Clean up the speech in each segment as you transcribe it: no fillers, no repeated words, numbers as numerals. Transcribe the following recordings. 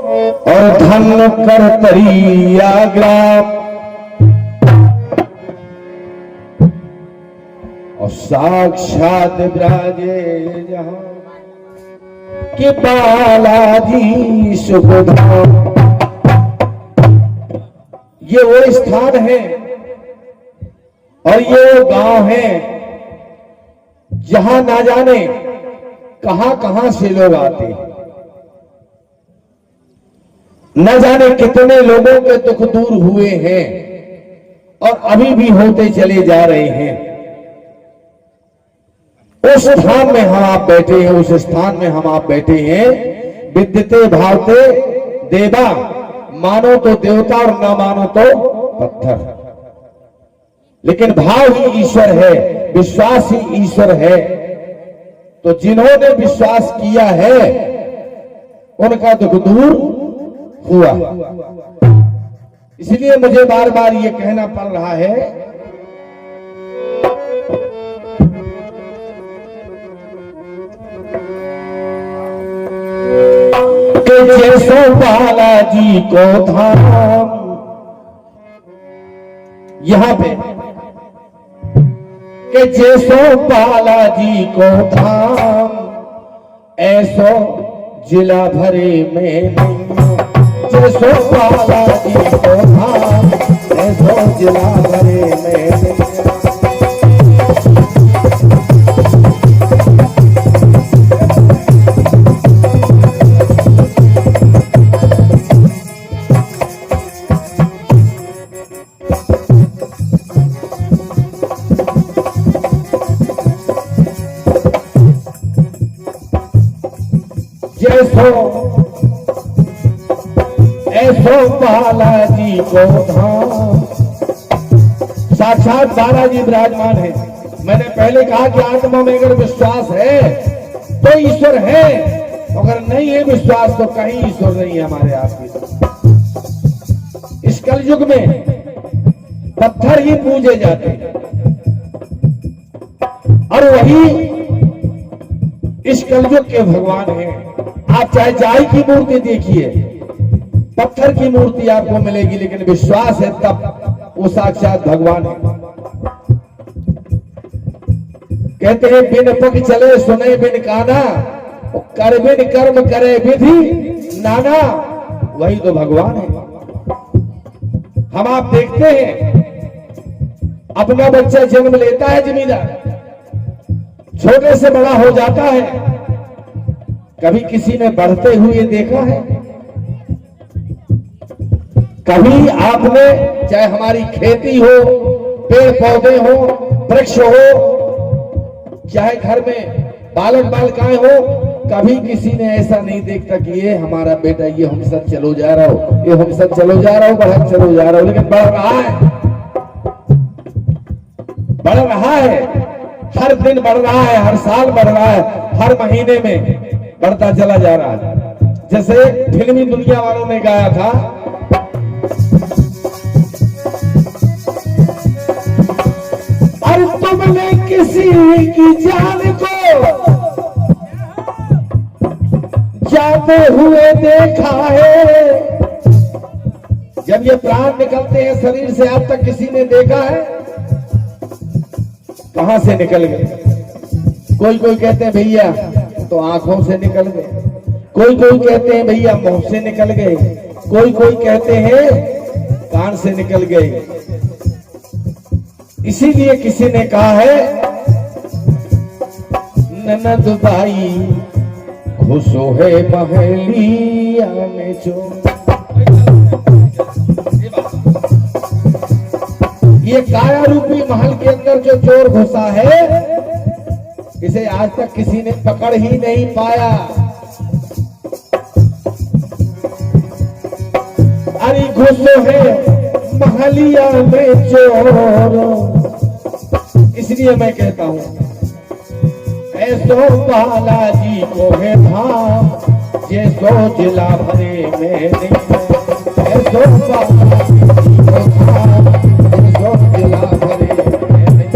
और धन कर तरिया ग्राम और साक्षात विराजे जहां कि बालाजी सुखधाम। ये वो स्थान है और ये वो गांव है जहां ना जाने कहां कहां से लोग आते हैं। न जाने कितने लोगों के दुख दूर हुए हैं और अभी भी होते चले जा रहे हैं। उस स्थान में हम आप बैठे हैं, उस स्थान में हम आप बैठे हैं। विद्यते भावते देवा, मानो तो देवता और ना मानो तो पत्थर, लेकिन भाव ही ईश्वर है, विश्वास ही ईश्वर है। तो जिन्होंने विश्वास किया है उनका दुख दूर हुआ। इसलिए मुझे बार बार ये कहना पड़ रहा है कि जैसो बालाजी को धाम, यहां पे कि जैसो बालाजी को धाम ऐसो जिला भरे में नहीं। जैसो बालाजी को धाम ऐसो जिला भरे में नहीं। ऐसो बालाजी को धाम, साक्षात बालाजी विराजमान है। मैंने पहले कहा कि आत्मा में अगर विश्वास है तो ईश्वर है, अगर नहीं है विश्वास तो कहीं ईश्वर नहीं है हमारे आपके। इस कलयुग में पत्थर ही पूजे जाते हैं और वही इस कलयुग के भगवान हैं। आप चाहे चाय की मूर्ति देखिए, पत्थर की मूर्ति आपको मिलेगी, लेकिन विश्वास है तब वो साक्षात भगवान है। कहते हैं बिन पग चले सुने बिन काना, कर बिन कर्म करे विधि नाना, वही तो भगवान है। हम आप देखते हैं अपना बच्चा जन्म लेता है जमींदार, छोटे से बड़ा हो जाता है, कभी किसी ने बढ़ते हुए देखा है? कभी आपने, चाहे हमारी खेती हो, पेड़ पौधे हो, वृक्ष हो, चाहे घर में बालक बालिकाएं हो, कभी किसी ने ऐसा नहीं देखता कि ये हमारा बेटा ये हमसे चलो जा रहा हो, ये हमसे चलो जा रहा हो, बढ़ चलो जा रहा हो, लेकिन बढ़ रहा है, बढ़ रहा है, हर दिन बढ़ रहा है, हर साल बढ़ रहा है, हर महीने में बढ़ता चला जा रहा है। जैसे फिल्मी दुनिया वालों ने गाया था, और तुमने किसी की जान को जाते हुए देखा है। जब ये प्राण निकलते हैं शरीर से, अब तक किसी ने देखा है? कहां से निकल गए? कोई कोई कहते हैं भैया तो आंखों से निकल गए, कोई कोई कहते हैं भैया मुंह से निकल गए, कोई कोई कहते हैं कान से निकल गए। इसीलिए किसी ने कहा है ननद भाई खुशो है महलिया में जो। ये काया रूपी महल के अंदर जो चोर घुसा है, इसे आज तक किसी ने पकड़ ही नहीं पाया। अरे घुसो है महलिया में चोर। इसलिए मैं कहता हूं ऐसो बालाजी को है धाम, जैसो जिला भरे में नहीं। ऐसो बालाजी को धाम, जैसो जिला भरे में नहीं।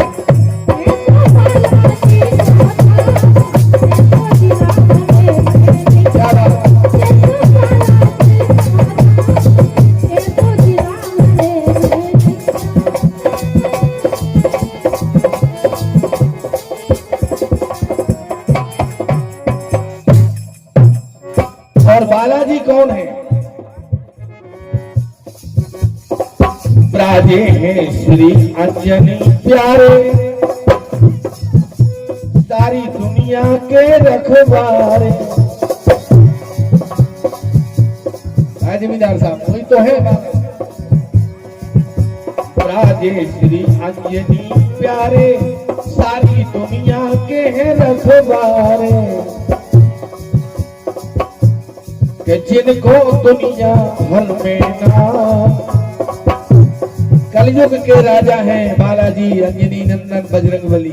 बालाजी कौन है? राजे हैं श्री अंजनी प्यारे, सारी दुनिया के रखवारे। जमींदार साहब वही तो है बाबा। राजे श्री अंजनी प्यारे, सारी दुनिया के हैं रखवारे, कि जिनको दुनिया भर में नाम। कलयुग के राजा हैं बालाजी अंजनी नंदन बजरंगबली।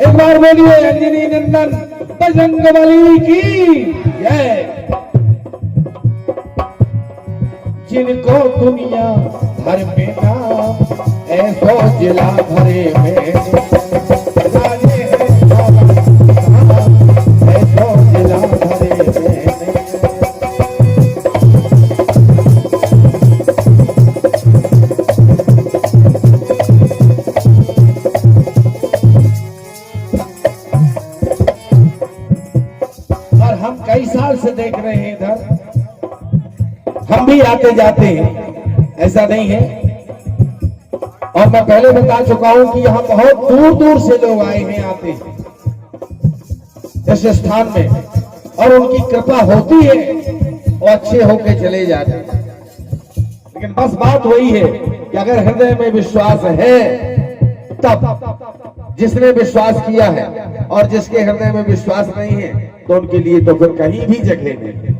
एक बार बोलिए अंजनी नंदन बजरंगबली की जय। जिनको दुनिया भर में नाम, ऐसो जिला भरे में राजे हैं ऐसो जिला भरे में। और हम कई साल से देख रहे हैं इधर, हम भी आते जाते हैं, ऐसा नहीं है। और मैं पहले बता चुका हूं कि यहां बहुत दूर दूर से लोग आए हैं, आते हैं इस स्थान में, और उनकी कृपा होती है वो अच्छे होके चले जाते हैं। लेकिन बस बात वही है कि अगर हृदय में विश्वास है तब, जिसने विश्वास किया है, और जिसके हृदय में विश्वास नहीं है तो उनके लिए तो फिर कहीं भी जगह नहीं।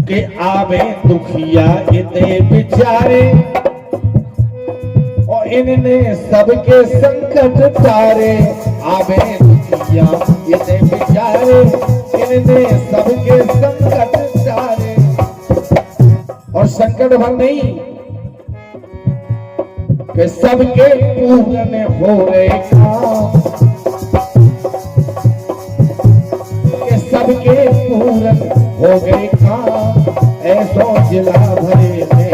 के आवे दुखिया इतने बेचारे, और इनने सबके संकट तारे। आवे दुखिया इतने बेचारे, इनने सबके संकट तारे। और संकट भर नहीं कि सबके पूर्ण हो रहे काम, कि सबके पूर्ण हो गए काम, ऐसो जिला भरे में।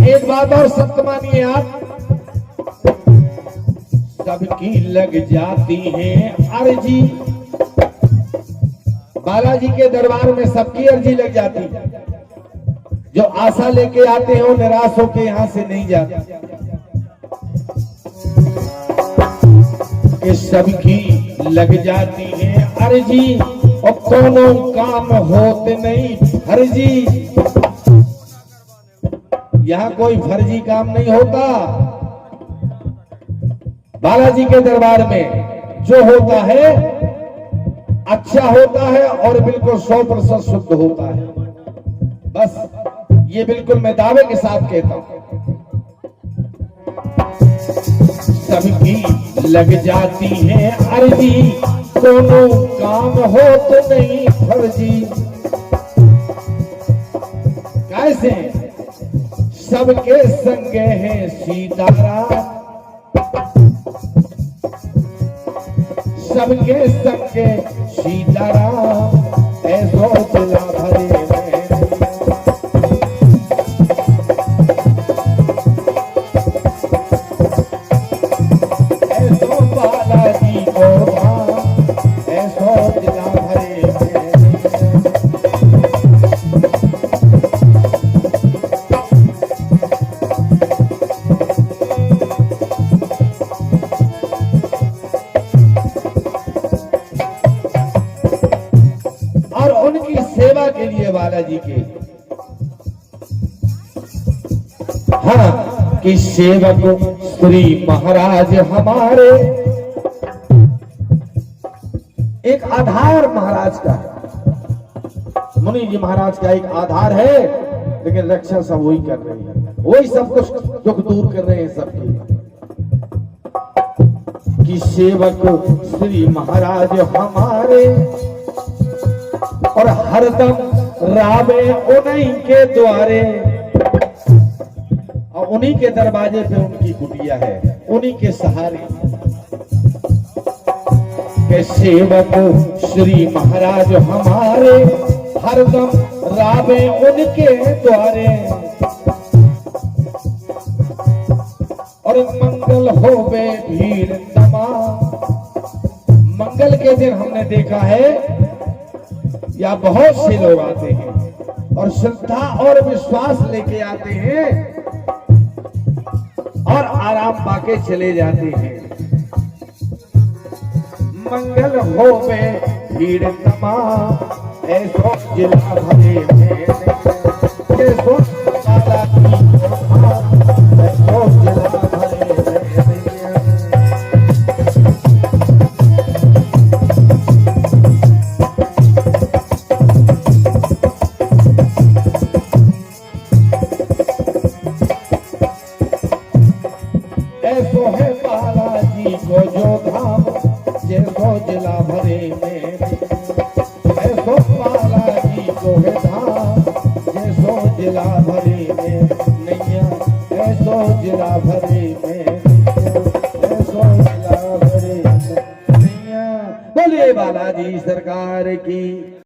एक बात और सत्य मानिए आप, सबकी लग जाती है अर्जी। बालाजी के दरबार में सबकी अर्जी लग जाती है। जो आशा लेके आते हैं वो निराश होके यहां से नहीं जाते। कि सबकी लग जाती है अर्जी, और कोनो काम होते नहीं फर्जी। यहां कोई फर्जी काम नहीं होता। बालाजी के दरबार में जो होता है अच्छा होता है, और बिल्कुल 100% शुद्ध होता है। बस ये बिल्कुल मैं दावे के साथ कहता हूं। सबकी लग जाती है अर्जी, दोनों काम हो तो नहीं फर्जी। कैसे? सबके संगे है सीताराम, सबके संगे सीताराम, ऐसो जिला भरे में। ऐसो बालाजी को धाम, ऐसो जिला भरे में। सेवा के लिए बालाजी के, हाँ, कि सेवक श्री महाराज हमारे। एक आधार महाराज का है, मुनि जी महाराज का एक आधार है, लेकिन रक्षा सब वही कर रहे हैं, वही सब कुछ दुख दूर कर रहे हैं सबके। कि सेवक श्री महाराज हमारे, और हरदम रावे उन्हीं के द्वारे, और उन्हीं के दरवाजे पे उनकी कुटिया है। उन्हीं के सहारे के सेवक श्री महाराज हमारे हरदम रावे उनके द्वारे। और मंगल होवे भीड़ तमाम, मंगल के दिन हमने देखा है या बहुत से लोग आते हैं और श्रद्धा और विश्वास लेके आते हैं और आराम पाके चले जाते हैं। मंगल होवे भीड़ तमाम, ऐसो जिला भरे में ऐसो बाला की ऐसो जिला भरे में। ऐसो है बालाजी को जो धाम, जैसो जिला भरे में। ऐसो बालाजी को है धाम, जैसो जिला भरे में नैया। ऐसो जिला भरे में, ऐसो जिला भरे में नैया। बोलिए बालाजी सरकार की।